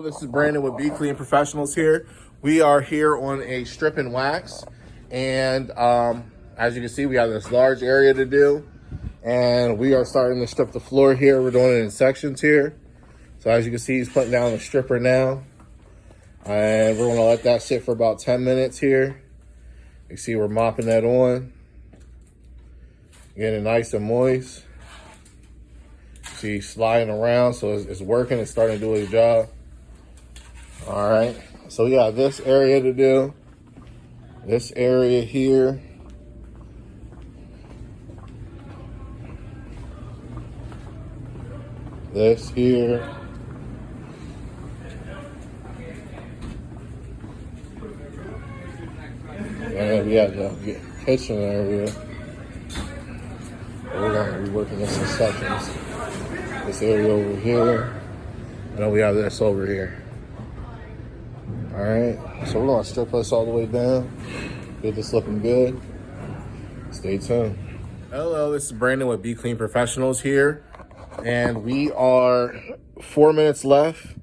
This is Brandon with Be Clean Professionals here. We are here on a strip and wax, and as you can see, we have this large area to do, and we are starting to strip the floor here. We're doing it in sections here. So as you can see, he's putting down the stripper now, and we're going to let that sit for about 10 minutes here. You see we're mopping that on, getting it nice and moist. See, sliding around, so it's working. It's starting to do its job. All right, so we got this area to do. This area here. This here. And we have the kitchen area. We're going to be working this in sections. This area over here, and then we have this over here. All right, so we're gonna strip this all the way down, get this looking good. Stay tuned. Hello, this is Brandon with Be Clean Professionals here, and we are 4 minutes left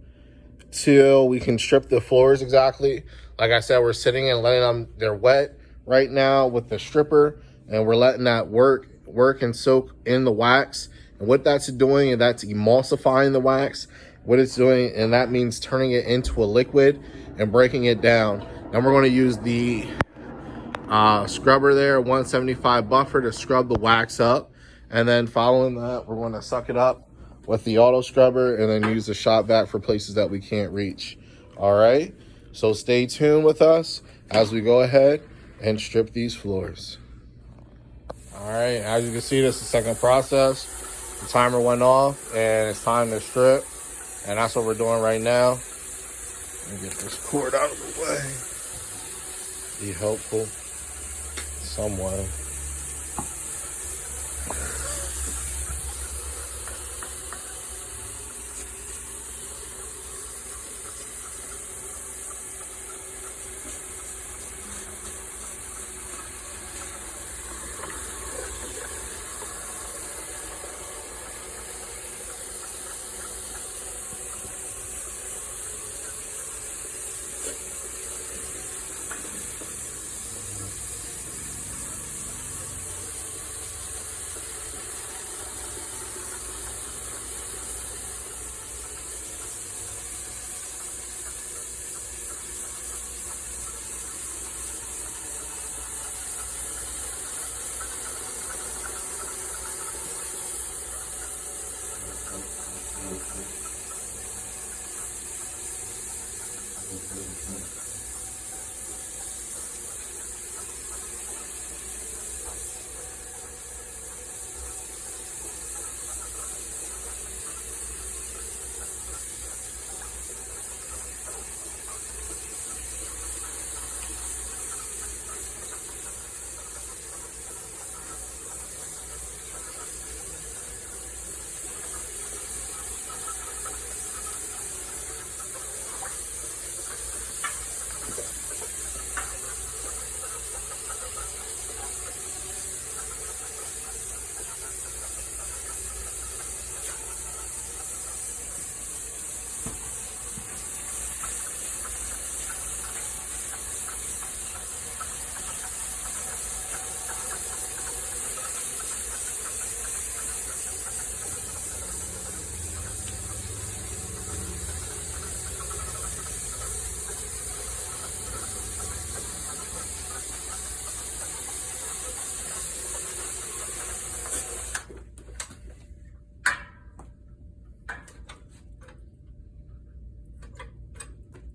till we can strip the floors exactly. Like I said, we're sitting and letting them, they're wet right now with the stripper, and we're letting that work and soak in the wax. And what that's doing, and that's emulsifying the wax. What it's doing, and that means turning it into a liquid and breaking it down. Then we're going to use the scrubber there, 175 buffer, to scrub the wax up. And then following that, we're going to suck it up with the auto scrubber and then use the shop vac for places that we can't reach. All right, so stay tuned with us as we go ahead and strip these floors. All right, as you can see, this is the second process. The timer went off and it's time to strip, and that's what we're doing right now. Let me get this cord out of the way. Be helpful somewhat.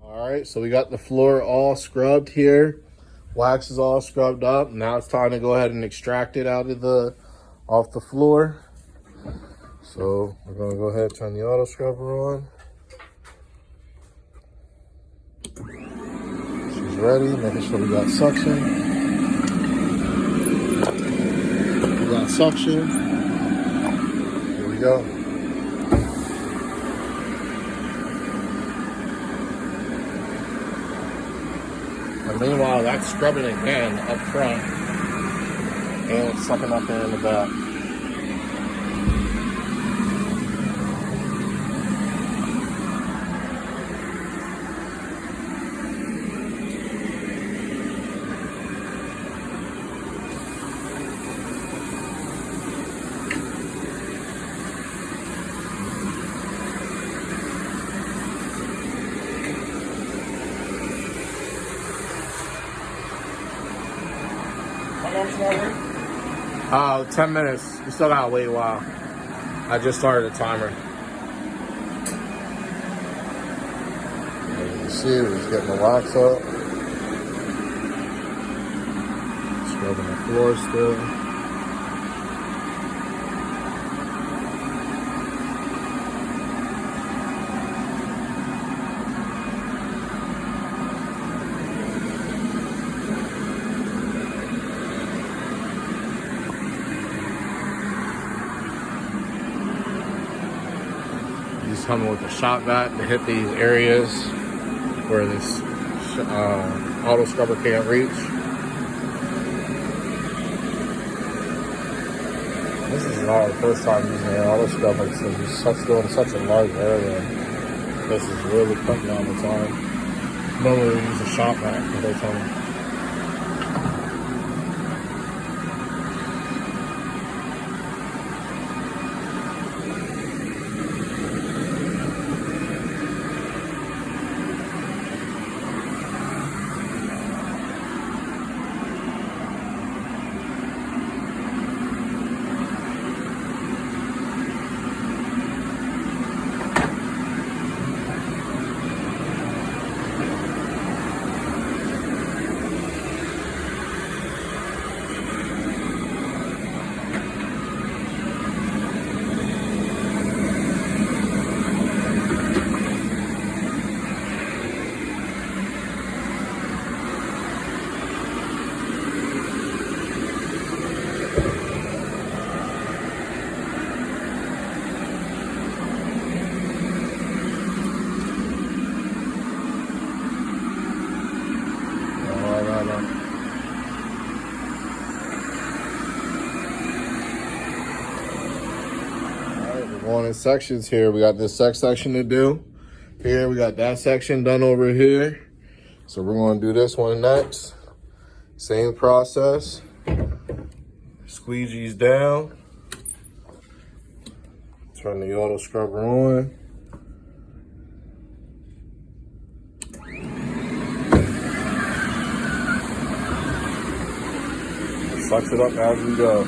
All right, so we got the floor all scrubbed here. Wax is all scrubbed up. Now it's time to go ahead and extract it out of off the floor. So we're gonna go ahead and turn the auto scrubber on. She's ready, making sure we got suction. We got suction. Here we go. And meanwhile, that's scrubbing again up front, and it's sucking up there in the back. long? 10 minutes. We still gotta wait a while. I just started the timer. As you can see, we're just getting the wax up. Scrubbing the floor still. He's coming with the shop vac to hit these areas where this auto scrubber can't reach. This is not our first time using an auto scrubber because it's doing such a large area. This is really cutting down the time. Normally we use a shop vac, but they tell me. Going in sections here. We got this section to do. Here we got that section done over here. So we're going to do this one next. Same process. Squeegees down. Turn the auto scrubber on. Sucks it up as we go.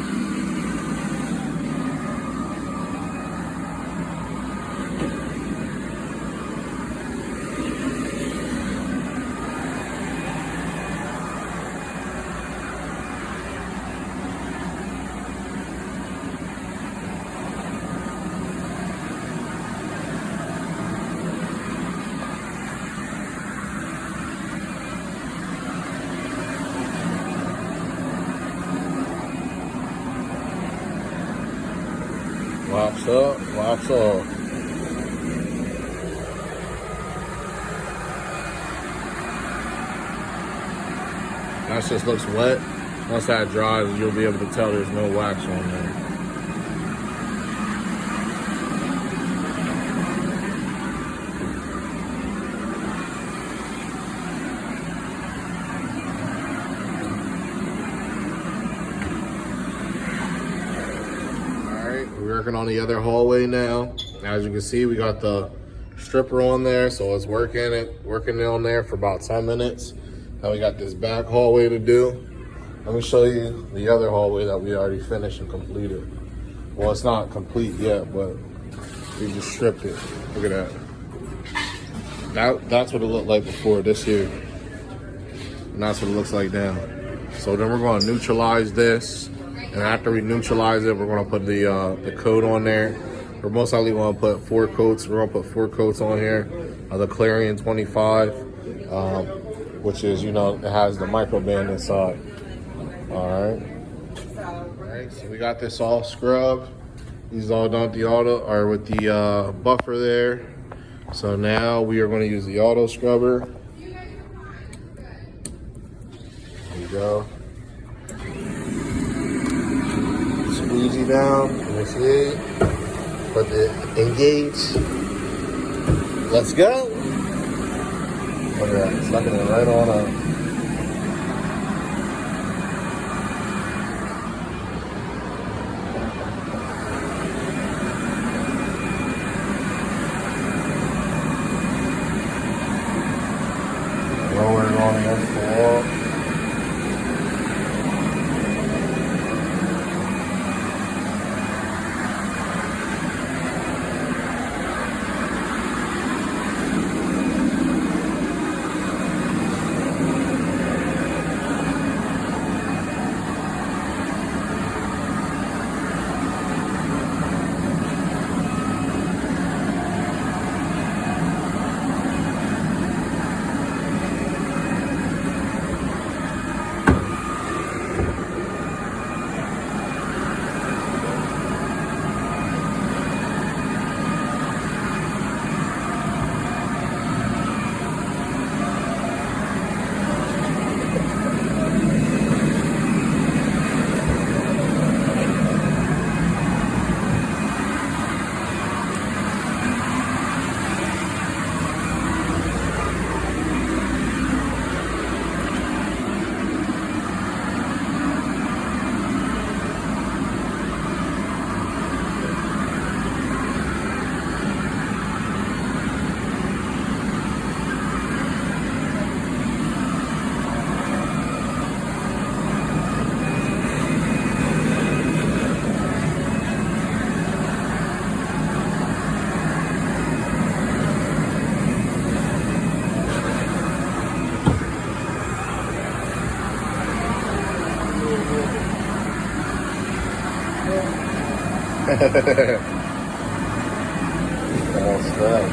Wax up, wax off. That just looks wet. Once that dries, you'll be able to tell there's no wax on there. We're working on the other hallway now. As you can see, we got the stripper on there, so it's working on there for about 10 minutes. Now we got this back hallway to do. Let me show you the other hallway that we already finished and completed. Well, it's not complete yet, but we just stripped it. Look at that. That's what it looked like before this here. And that's what it looks like now. So then we're going to neutralize this. And after we neutralize it, we're going to put the coat on there. We're most likely going to put 4 coats. We're going to put 4 coats on here. The Clarion 25, which is, you know, it has the microband inside. All right, so we got this all scrubbed. These all done with the auto, or with the buffer there. So now we are going to use the auto scrubber. There you go. Squeegee down, let me see. Put the engage. Let's go. Look at that, sucking it right on up. Lower it on against the wall. Almost done.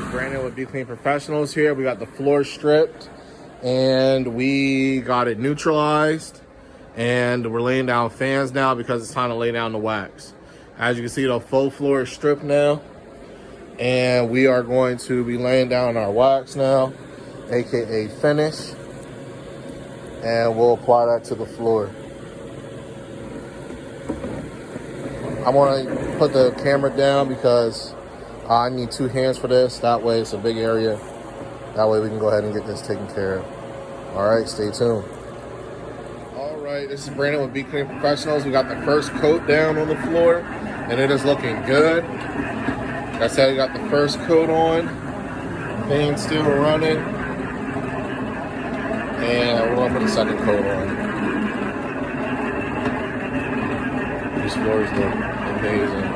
Brandon with Be Clean Professionals here. We got the floor stripped and we got it neutralized, and we're laying down fans now because it's time to lay down the wax. As you can see, the full floor is stripped now, and we are going to be laying down our wax now, aka finish, and we'll apply that to the floor. I want to put the camera down because I need 2 hands for this. That way it's a big area. That way we can go ahead and get this taken care of. All right, stay tuned. All right, this is Brandon with Be Clean Professionals. We got the first coat down on the floor, and it is looking good. Like I said, we got the first coat on. Fan's still running. And we're going to put the second coat on. These floors look amazing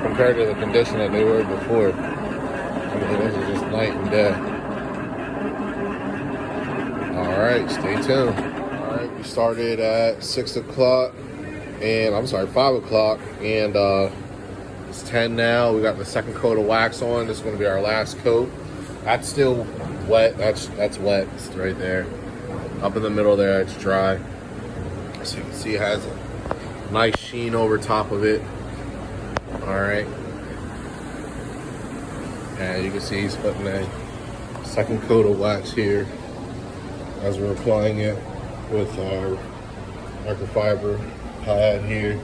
compared to the condition that they were before. I mean, this is just night and day. All right, stay tuned. All right, we started at 6 o'clock, and I'm sorry, 5 o'clock, and it's 10 now. We got the second coat of wax on. This is going to be our last coat. That's still wet. That's wet. It's right there. Up in the middle there, it's dry. So you can see it has a nice sheen over top of it. All right. And you can see he's putting a second coat of wax here as we're applying it with our microfiber pad here.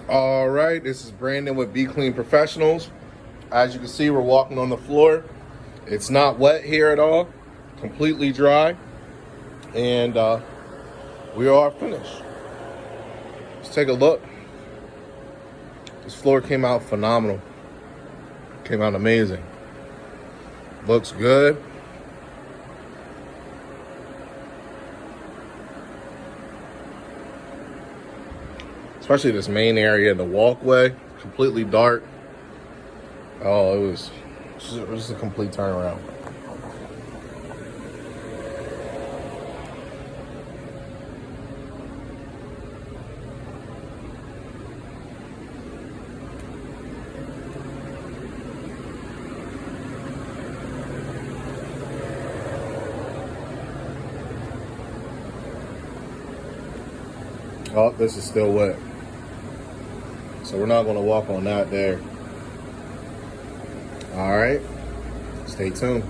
All right, this is Brandon with Be Clean Professionals. As you can see, we're walking on the floor. It's not wet here at all, completely dry, and we are finished. Let's take a look. This floor came out phenomenal. Came out amazing. Looks good. Especially this main area, the walkway, completely dark. Oh, it was just a complete turnaround. Oh, this is still wet. So we're not going to walk on that there. All right, stay tuned.